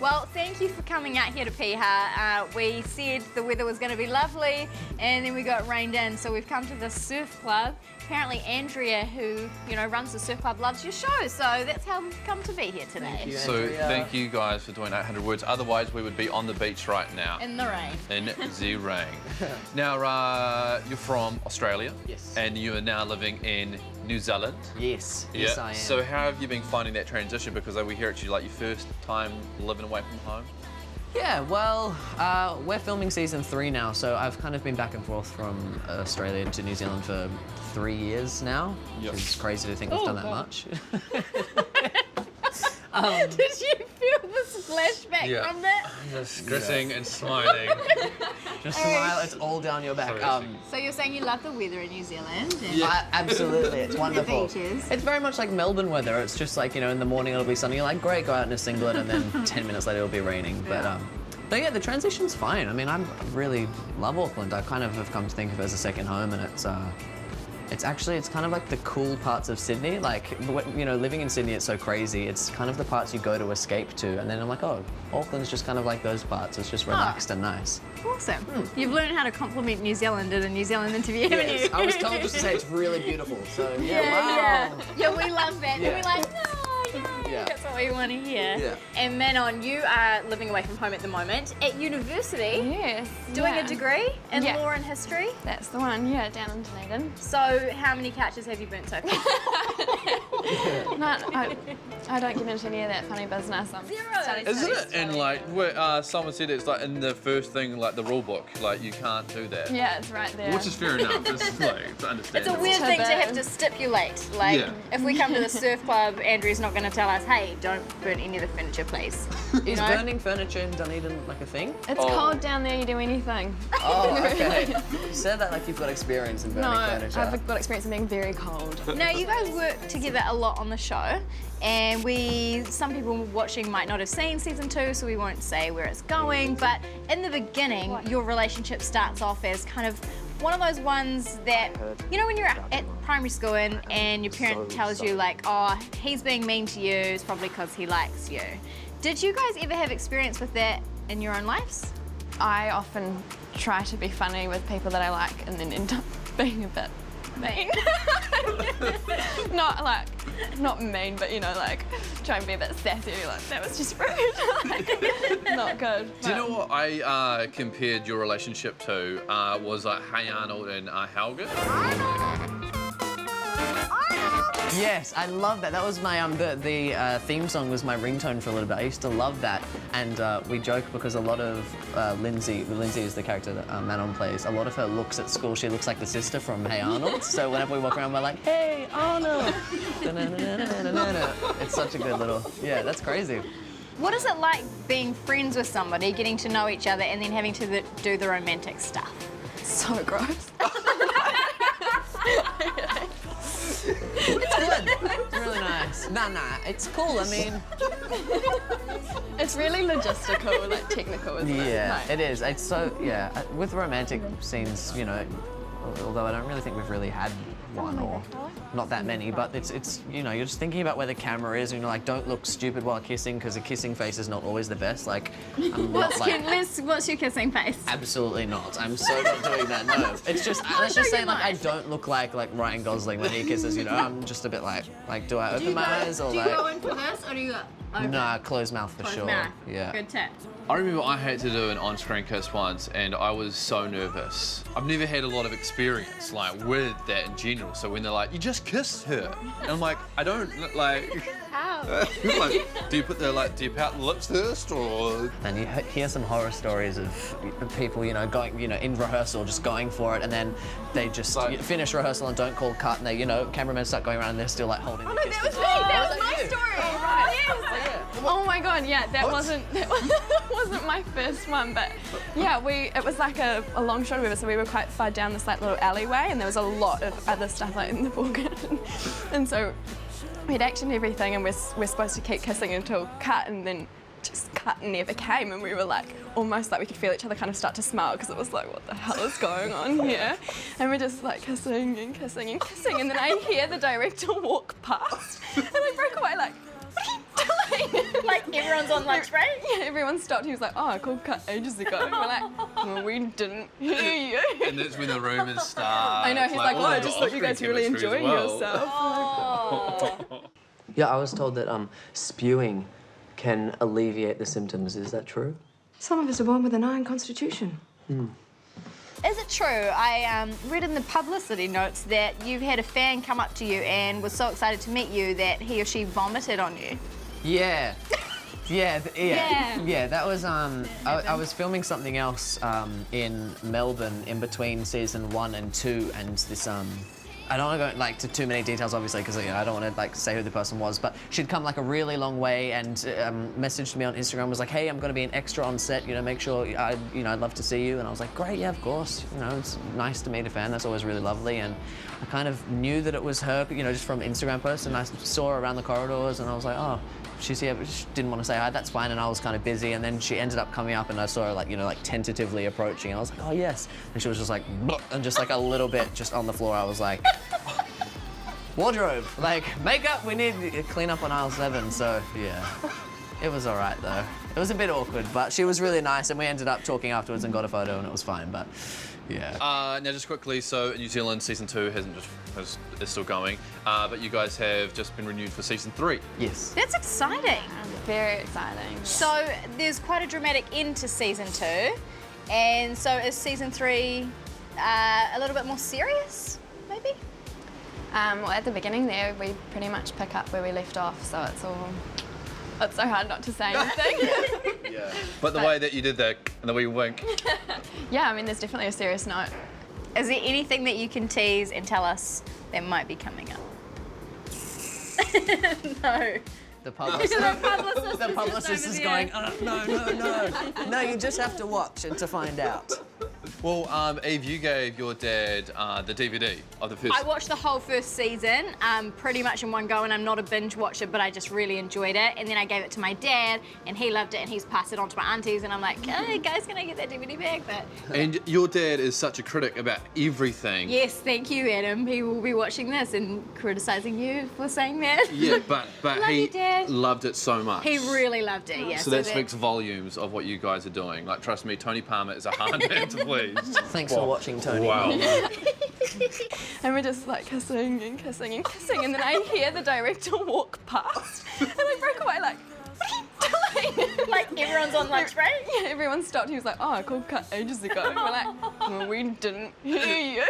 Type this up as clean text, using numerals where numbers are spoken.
Well, thank you for coming out here to Piha. We said the weather was going to be lovely, and then we got rained in, so we've come to the surf club. Apparently Andrea, who runs the surf club, loves your show, so that's how we've come to be here today. Thank you, So thank you guys for doing 800 words. Otherwise, we would be on the beach right now. In the rain. In the rain. Now, you're from Australia. Yes. And you are now living in New Zealand. Yes, Yeah. yes I am. So how have you been finding that transition? Because we hear it's like your first time living away from home. Yeah, well, we're filming season 3 now, so I've kind of been back and forth from Australia to New Zealand for 3 years now. Yep. Which is crazy to think we've done that much. Did you feel this flashback from that? Just gritting and smiling. Just smile, it's all down your back. Sorry. So you're saying you love the weather in New Zealand? And Yeah. Absolutely, it's wonderful. beaches. It's very much like Melbourne weather. It's just like, in the morning it'll be sunny, you're like, great, go out in a singlet, and then 10 minutes later it'll be raining. But yeah, the transition's fine. I mean, I really love Auckland. I kind of have come to think of it as a second home, and it's kind of like the cool parts of Sydney. Like, living in Sydney, it's so crazy. It's kind of the parts you go to escape to, and then I'm like, oh, Auckland's just kind of like those parts. It's just relaxed and nice. Awesome. You've learned how to compliment New Zealand in a New Zealand interview, haven't you? Yes, I was told just to say it's really beautiful. So wow. Yeah, we love that. Yeah. And we're like, no, yay. Yeah. That's what we want to hear. Yeah. And Manon, you are living away from home at the moment at university, Yes. doing yeah. a degree in Yeah. law and history. That's the one, yeah, down in Dunedin. So how many couches have you burnt so far? No, I don't get into any of that funny business. I'm study, Isn't study, it? And like, someone said it's like in the first thing, like the rule book, like you can't do that. Yeah, it's right there. Which is fair enough. It's like to understand. It's a weird thing to have to stipulate. Like, Yeah. if we come to the surf club, Andrew's not going to tell us, hey, don't burn any of the furniture, please. Is burning furniture in Dunedin like a thing? It's cold down there, you do anything. Oh, okay. You said that like you've got experience in burning No, furniture. I've got experience in being very cold. Now, you guys work together a lot on the show, and some people watching might not have seen season 2, so we won't say where it's going, but in the beginning, your relationship starts off as kind of one of those ones that, when you're at primary school and your parent tells you like, oh, he's being mean to you, it's probably because he likes you. Did you guys ever have experience with that in your own lives? I often try to be funny with people that I like and then end up being a bit mean. Not mean, but like try and be a bit sassy. Like, that was just rude. Not good. Do you know what I compared your relationship to? Was like Hey Arnold and Helga. Yes, I love that. That was my the theme song was my ringtone for a little bit. I used to love that, and we joke because a lot of Lindsay is the character that Manon plays. A lot of her looks at school, she looks like the sister from Hey Arnold. So whenever we walk around, we're like, Hey Arnold. It's such a good little. Yeah, that's crazy. What is it like being friends with somebody, getting to know each other, and then having to do the romantic stuff? So gross. It's good. It's really nice. Nah, it's cool. I mean, It's really logistical, like technical, isn't it? yeah, Like, it is. It's so with romantic scenes, although I don't really think we've really had one or not that many, but it's you're just thinking about where the camera is, and you're like, don't look stupid while kissing because a kissing face is not always the best. Like, I'm not like. What's your kissing face? Absolutely not. I'm so not doing that. No, it's just let's just say like I don't look like Ryan Gosling when he kisses. I'm just a bit like do I open my eyes or do you like? go in for this or do you go open? Nah, closed mouth for Closed sure. mouth. Yeah. Good tip. I remember I had to do an on-screen kiss once, and I was so nervous. I've never had a lot of experience with that in general. So when they're like, "You just kissed her," and I'm like, "I don't like." How? Do you pout the lips first, or? And you hear some horror stories of people, going, in rehearsal, just going for it, and then they just finish rehearsal and don't call cut, and they, cameramen start going around and they're still like holding. Oh the no, kiss that was me. together. That was that my you? story. Oh, right. Yes. Oh my god, yeah, that wasn't my first one, but yeah, it was like a long shot of it, so we were quite far down this little alleyway, and there was a lot of other stuff in the foreground, and so we had action and everything, and we're supposed to keep kissing until cut, and then just cut never came, and we were like almost like we could feel each other kind of start to smile because it was like, what the hell is going on here? And we're just like kissing and kissing and kissing, and then I hear the director walk past, and I broke away like, what are you doing? Like everyone's on lunch break? Yeah, everyone stopped. He was like, oh, I called cut ages ago. And we're like, well, we didn't hear you. And that's when the rumors start. I know, he's like, oh, I just thought you guys were really enjoying yourself. Oh. Yeah, I was told that spewing can alleviate the symptoms. Is that true? Some of us are born with an iron constitution. Is it true? I read in the publicity notes that you've had a fan come up to you and was so excited to meet you that he or she vomited on you. Yeah. Yeah. Yeah. That was I was filming something else in Melbourne in between season 1 and 2, and this I don't want to go like to too many details, obviously, because I don't want to like say who the person was. But she'd come like a really long way and messaged me on Instagram. Was like, "Hey, I'm going to be an extra on set. Make sure I'd love to see you." And I was like, "Great, yeah, of course. It's nice to meet a fan. That's always really lovely." And I kind of knew that it was her, just from Instagram posts. And I saw her around the corridors, and I was like, "Oh, she's here." But she didn't want to say hi. That's fine. And I was kind of busy. And then she ended up coming up, and I saw her like tentatively approaching. And I was like, "Oh yes." And she was just like, "Bleh," and just like a little bit just on the floor. I was like. Wardrobe, like makeup, we need to clean up on aisle 7, so yeah. It was all right though. It was a bit awkward, but she was really nice and we ended up talking afterwards and got a photo and it was fine, but yeah. Now just quickly, so New Zealand season 2 is still going, but you guys have just been renewed for season 3. Yes. That's exciting. Very exciting. Yeah. So there's quite a dramatic end to season 2, and so is season 3 a little bit more serious, maybe? Well, at the beginning there, we pretty much pick up where we left off, so it's so hard not to say anything. Yeah. But the way that you did that, and the wee wink. Yeah, I mean, there's definitely a serious note. Is there anything that you can tease and tell us that might be coming up? No. The publicist, The publicist is going, no. No, you just have to watch and to find out. Well, Eve, you gave your dad the DVD of the first. I watched the whole first season pretty much in one go, and I'm not a binge watcher, but I just really enjoyed it. And then I gave it to my dad, and he loved it, and he's passed it on to my aunties, and I'm like, hey, guys, can I get that DVD back? But And your dad is such a critic about everything. yes, thank you, Adam. He will be watching this and criticising you for saying that. Yeah, but Love he you, Dad. loved it so much. He really loved it, yeah. So that speaks volumes of what you guys are doing. Like, trust me, Tony Palmer is a hard man to please. Thanks for watching, Tony. Wow. And we're just like kissing and kissing and kissing, and then I hear the director walk past, and I broke away like, what are you doing? Like everyone's on lunch break? Yeah, everyone stopped. He was like, oh, I called cut ages ago. And we're like, well, we didn't hear you.